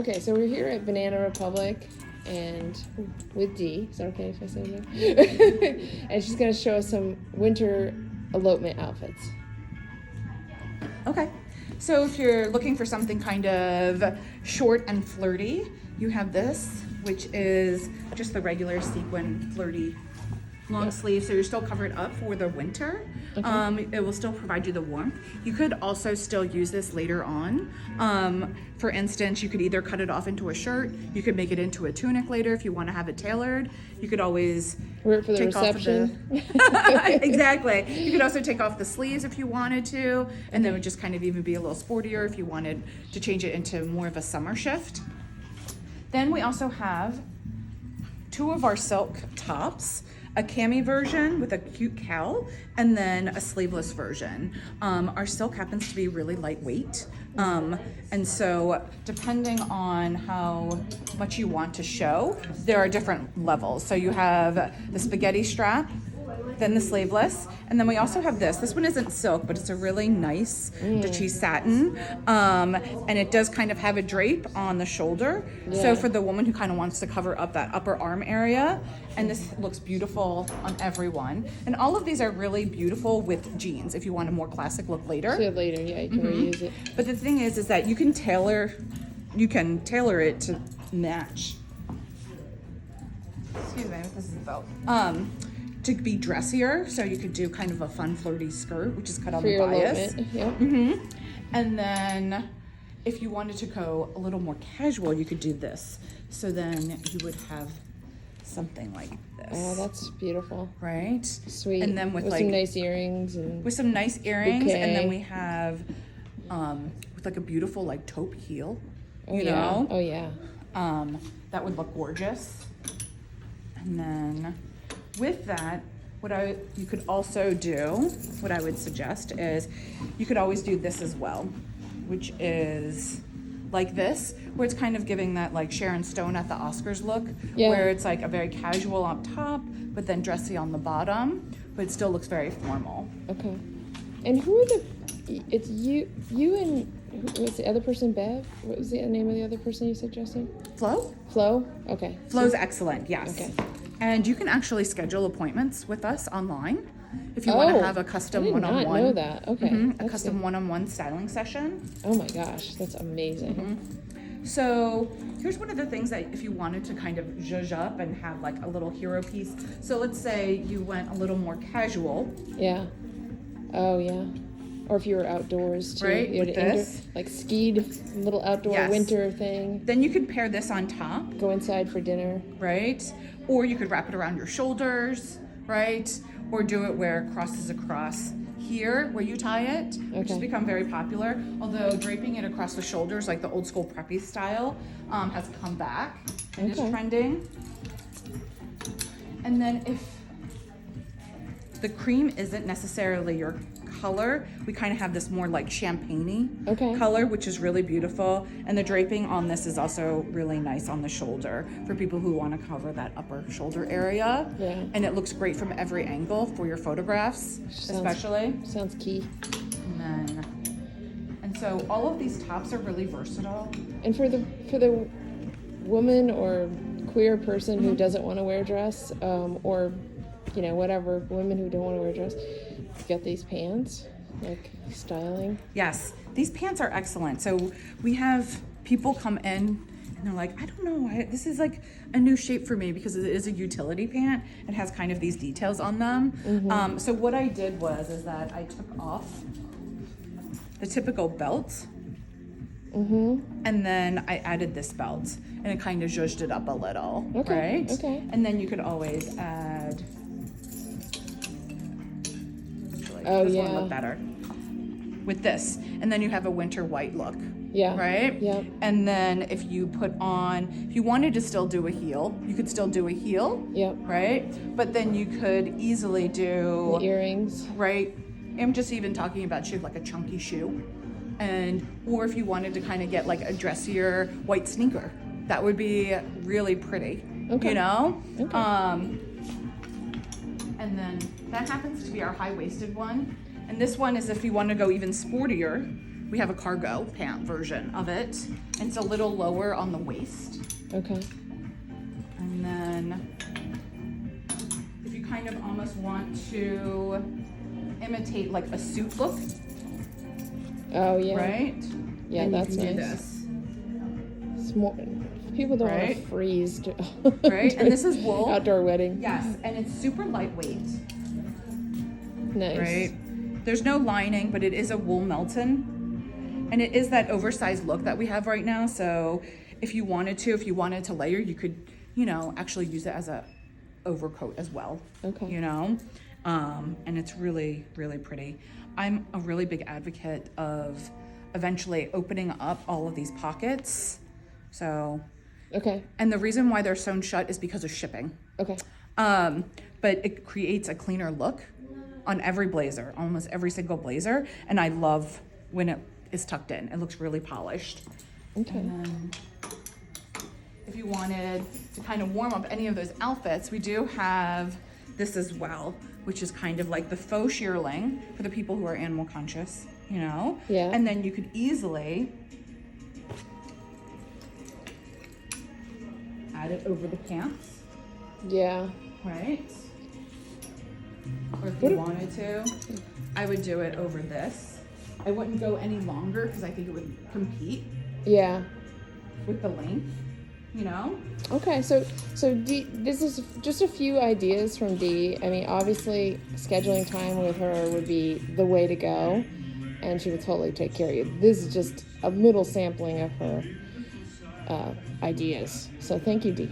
Okay, so we're here at Banana Republic and with Dee. Is that okay if I say that? And she's going to show us some winter elopement outfits. Okay, so if you're looking for something kind of short and flirty, you have this, which is just the regular sequin flirty long sleeve, so you're still covered up for the winter. Okay. It will still provide you the warmth. You could also still use this later on. For instance, you could either cut it off into a shirt, you could make it into a tunic later if you want to have it tailored. You could always wear it for the reception. Exactly. You could also take off the sleeves if you wanted to, and then it would just kind of even be a little sportier if you wanted to change it into more of a summer shift. Then we also have two of our silk tops. A cami version with a cute cowl, and then a sleeveless version. Our silk happens to be really lightweight, and so depending on how much you want to show, there are different levels. So you have the spaghetti strap, then the sleeveless, and then we also have this. This one isn't silk, but it's a really nice Dutchy satin, and it does kind of have a drape on the shoulder. Yeah. So for the woman who kind of wants to cover up that upper arm area, and this looks beautiful on everyone. And all of these are really beautiful with jeans if you want a more classic look later. So later, yeah, you can reuse it. But the thing is that you can tailor it to match. Excuse me, this is the belt. To be dressier, so you could do kind of a fun flirty skirt, which is cut on the bias. Yep. And then if you wanted to go a little more casual, you could do this. So then you would have something like this. Oh, that's beautiful. Right? Sweet. And then with like some nice earrings and and then we have with like a beautiful like taupe heel. You know? Oh yeah. That would look gorgeous. And then with that, you could also do, what I would suggest is, you could always do this as well, which is like this, where it's kind of giving that like Sharon Stone at the Oscars look, where it's like a very casual up top, but then dressy on the bottom, but it still looks very formal. Okay. And who are it's you and who was the other person, Bev? What was the name of the other person you suggested? Flo? Flo? Okay. Flo's excellent, yes. Okay. And you can actually schedule appointments with us online if you want to have a custom one-on-one. I did not know that. Okay. A custom one-on-one styling session. Oh my gosh, that's amazing. So here's one of the things that if you wanted to kind of zhuzh up and have like a little hero piece. So let's say you went a little more casual. Yeah. Oh yeah. Or if you were outdoors too. Right, you had with this. like skied, little outdoor winter thing. Then you could pair this on top. Go inside for dinner. Right? Or you could wrap it around your shoulders, right? Or do it where it crosses across here, where you tie it, which has become very popular. Although draping it across the shoulders, like the old school preppy style, has come back and is trending. And then if the cream isn't necessarily your color, we kind of have this more like champagne-y color, which is really beautiful. And the draping on this is also really nice on the shoulder for people who want to cover that upper shoulder area. Yeah. And it looks great from every angle for your photographs, especially. Sounds key. And so all of these tops are really versatile. And for the woman or queer person who doesn't want to wear a dress, or whatever, women who don't want to wear a dress, you got these pants, like styling. Yes, these pants are excellent. So we have people come in and they're like, I don't know, this is like a new shape for me because it is a utility pant. It has kind of these details on them. So what I did is that I took off the typical belt, and then I added this belt, and it kind of zhuzhed it up a little, right? Okay. And then you could always add. This one look better with this, and then you have a winter white look. Yeah. Right? Yeah. And then if you wanted to still do a heel, you could still do a heel. Yep. Right? But then you could easily do the earrings. Right? I'm just even talking about like a chunky shoe. Or if you wanted to kind of get like a dressier white sneaker, that would be really pretty. Okay. You know? Okay. And then that happens to be our high-waisted one. And this one is if you want to go even sportier, we have a cargo pant version of it. And it's a little lower on the waist. Okay. And then if you kind of almost want to imitate like a suit look, Oh yeah. right? Yeah, then that's you can do nice. this. It's more, people don't want Right? to freeze. Right? And this is wool. Outdoor wedding. Yes, and it's super lightweight, Nice. right? There's no lining, but it is a wool Melton. And it is that oversized look that we have right now. So if you wanted to layer, you could, actually use it as a overcoat as well. Okay. And it's really, really pretty. I'm a really big advocate of eventually opening up all of these pockets. So, Okay. and the reason why they're sewn shut is because of shipping. Okay. But it creates a cleaner look on every blazer, almost every single blazer. And I love when it is tucked in. It looks really polished. Okay. And then if you wanted to kind of warm up any of those outfits, we do have this as well, which is kind of like the faux shearling for the people who are animal conscious, Yeah. And then you could easily add it over the pants, Yeah. right? Or if you wanted to, I would do it over this. I wouldn't go any longer because I think it would compete Yeah. with the length, Okay, so Dee, this is just a few ideas from Dee. I mean, obviously, scheduling time with her would be the way to go, and she would totally take care of you. This is just a little sampling of her ideas. So thank you, Dee.